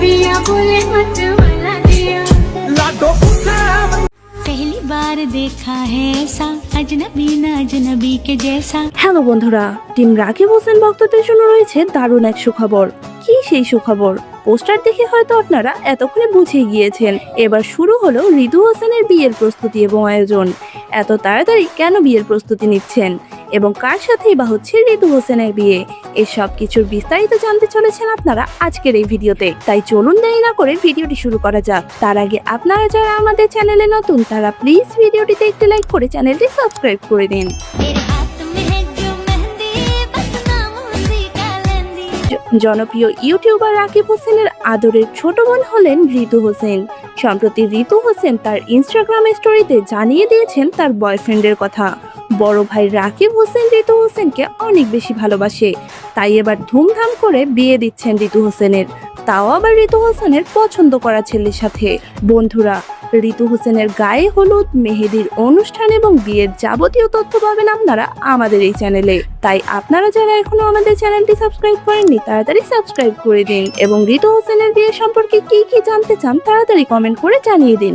पिया बोले मत वाला दिया पहली बार देखा है ऐसा अजनबी ना अजनबी के जैसा। হ্যালো বন্ধুরা, টিম রাকিব হোসেন ভক্তদের জন্য রয়েছে দারুণ এক সুখবর। কি সেই সুখবর? পোস্টার দেখে হয়তো আপনারা এতক্ষণে বুঝে গিয়েছেন। এবার শুরু হলো ঋতু হোসেনের বিয়ের প্রস্তুতি এবং আয়োজন। এত তাড়াতাড়ি কেন বিয়ের প্রস্তুতি নিচ্ছেন এবং কার সাথেই বা হচ্ছে ঋতু হোসেনের বিয়ে, এসব কিছুর বিস্তারিত জানতে চলেছেন আপনারা আজকের এই ভিডিওতে। তাই চলুন দেরি না করে ভিডিওটি শুরু করা যাক। তার আগে আপনারা যারা আমাদের চ্যানেলে নতুন তারা প্লিজ ভিডিওটিতে একটি লাইক করে চ্যানেলটি সাবস্ক্রাইব করে দিন। জনপ্রিয় ইউটিউবার রাকিব হোসেনের আদরের ছোট বোন হলেন ঋতু হোসেন। সম্প্রতি ঋতু হোসেন তার ইনস্টাগ্রাম স্টোরিতে জানিয়ে দিয়েছেন তার বয়ফ্রেন্ডের কথা। বড় ভাই রাকিব হোসেন ঋতু হোসেনকে অনেক বেশি ভালোবাসে, তাই এবার ধুমধাম করে বিয়ে দিচ্ছেন ঋতু হোসেনের, তাও আবার ঋতু হোসেনের পছন্দ করা ছেলের সাথে। বন্ধুরা, ঋতু হোসেনের গায়ে হলুদ, মেহেদির অনুষ্ঠান এবং বিয়ের যাবতীয় তথ্য পাবেন আপনারা আমাদের এই চ্যানেলে। তাই আপনারা যারা এখনো আমাদের চ্যানেলটি সাবস্ক্রাইব করেননি তাড়াতাড়ি সাবস্ক্রাইব করে দিন এবং ঋতু হোসেনের বিয়ে সম্পর্কে কি কি জানতে চান তাড়াতাড়ি কমেন্ট করে জানিয়ে দিন।